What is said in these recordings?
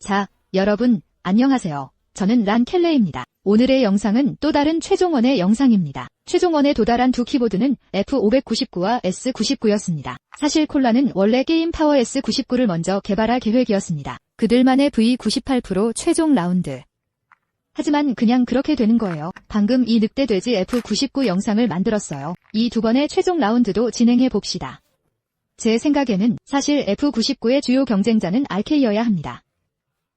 자, 여러분, 안녕하세요. 저는 란켈레입니다. 오늘의 영상은 또 다른 최종원의 영상입니다. 최종원에 도달한 두 키보드는 F599와 S99였습니다. 사실 콜라는 원래 게임 파워 S99를 먼저 개발할 계획이었습니다. 그들만의 V98 프로 최종 라운드. 하지만 그냥 그렇게 되는 거예요. 방금 이 늑대돼지 F99 영상을 만들었어요. 이 두 번의 최종 라운드도 진행해 봅시다. 제 생각에는 사실 F99의 주요 경쟁자는 RK여야 합니다.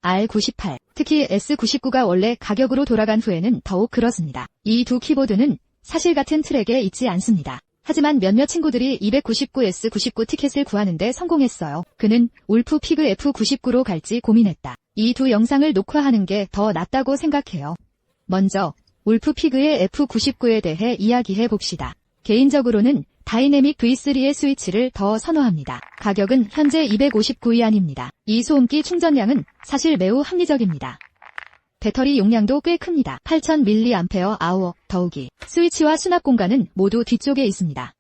R98, 특히 S99가 원래 가격으로 돌아간 후에는 더욱 그렇습니다. 이 두 키보드는 사실 같은 트랙에 있지 않습니다. 하지만 몇몇 친구들이 299S99 티켓을 구하는데 성공했어요. 그는 울프 피그 F99로 갈지 고민했다. 이 두 영상을 녹화하는 게 더 낫다고 생각해요. 먼저 울프 피그의 F99에 대해 이야기해 봅시다. 개인적으로는 다이내믹 V3의 스위치를 더 선호합니다. 가격은 현재 259위안입니다. 이 소음기 충전량은 사실 매우 합리적입니다. 배터리 용량도 꽤 큽니다. 8000mAh, 더욱이 스위치와 수납 공간은 모두 뒤쪽에 있습니다.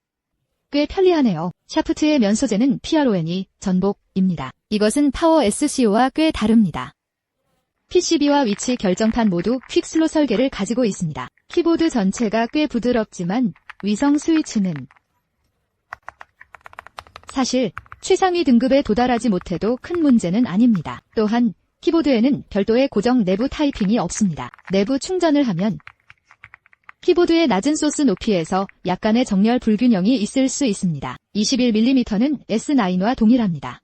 꽤 편리하네요. 샤프트의 면 소재는 PRON이 전복입니다. 이것은 파워 SCO와 꽤 다릅니다. PCB와 위치 결정판 모두 퀵슬롯 설계를 가지고 있습니다. 키보드 전체가 꽤 부드럽지만 위성 스위치는 사실 최상위 등급에 도달하지 못해도 큰 문제는 아닙니다. 또한 키보드에는 별도의 고정 내부 타이핑이 없습니다. 내부 충전을 하면 키보드의 낮은 소스 높이에서 약간의 정렬 불균형이 있을 수 있습니다. 21mm는 S9와 동일합니다.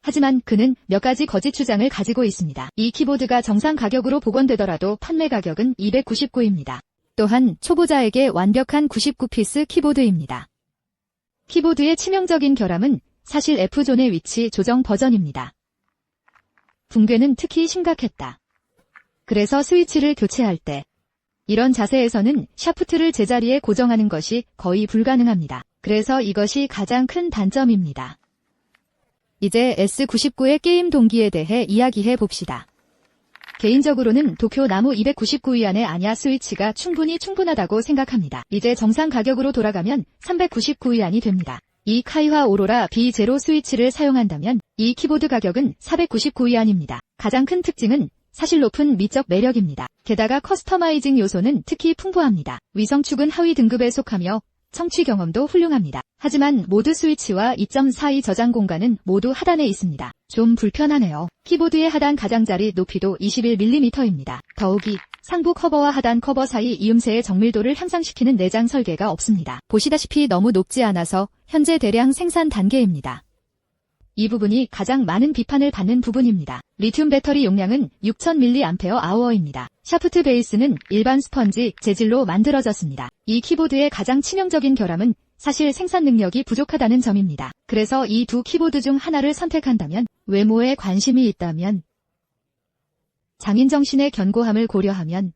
하지만 그는 몇 가지 거짓 주장을 가지고 있습니다. 이 키보드가 정상 가격으로 복원되더라도 판매 가격은 299입니다. 또한 초보자에게 완벽한 99피스 키보드입니다. 키보드의 치명적인 결함은 사실 F존의 위치 조정 버전입니다. 붕괴는 특히 심각했다. 그래서 스위치를 교체할 때 이런 자세에서는 샤프트를 제자리에 고정하는 것이 거의 불가능합니다. 그래서 이것이 가장 큰 단점입니다. 이제 S99의 게임 동기에 대해 이야기해 봅시다. 개인적으로는 도쿄 나무 299위안의 아냐 스위치가 충분하다고 생각합니다. 이제 정상 가격으로 돌아가면 399위안이 됩니다. 이 카이화 오로라 B0 스위치를 사용한다면 이 키보드 가격은 499위안입니다. 가장 큰 특징은 사실 높은 미적 매력입니다. 게다가 커스터마이징 요소는 특히 풍부합니다. 위성축은 하위 등급에 속하며 청취 경험도 훌륭합니다. 하지만 모드 스위치와 2.42 저장 공간은 모두 하단에 있습니다. 좀 불편하네요. 키보드의 하단 가장자리 높이도 21mm입니다. 더욱이 상부 커버와 하단 커버 사이 이음새의 정밀도를 향상시키는 내장 설계가 없습니다. 보시다시피 너무 높지 않아서 현재 대량 생산 단계입니다. 이 부분이 가장 많은 비판을 받는 부분입니다. 리튬 배터리 용량은 6000mAh입니다. 샤프트 베이스는 일반 스펀지 재질로 만들어졌습니다. 이 키보드의 가장 치명적인 결함은 사실 생산 능력이 부족하다는 점입니다. 그래서 이 두 키보드 중 하나를 선택한다면, 외모에 관심이 있다면, 장인정신의 견고함을 고려하면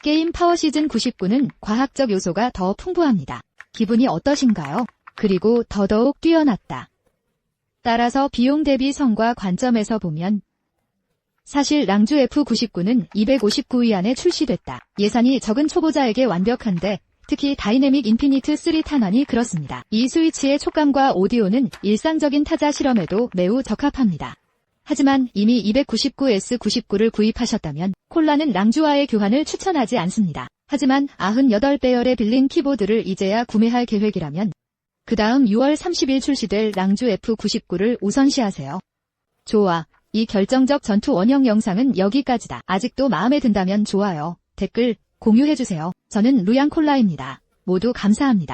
게임 파워 시즌 99는 과학적 요소가 더 풍부합니다. 기분이 어떠신가요? 그리고 더더욱 뛰어났다. 따라서 비용 대비 성과 관점에서 보면 사실 랑주 F99는 259위안에 출시됐다. 예산이 적은 초보자에게 완벽한데 특히 다이내믹 인피니트 3 탄환이 그렇습니다. 이 스위치의 촉감과 오디오는 일상적인 타자 실험에도 매우 적합합니다. 하지만 이미 299S99를 구입하셨다면 콜라는 랑주와의 교환을 추천하지 않습니다. 하지만 98배열에 빌린 키보드를 이제야 구매할 계획이라면 그 다음 6월 30일 출시될 랑주 F99를 우선시하세요. 좋아. 이 결정적 전투 원형 영상은 여기까지다. 아직도 마음에 든다면 좋아요, 댓글, 공유해주세요. 저는 루양콜라입니다. 모두 감사합니다.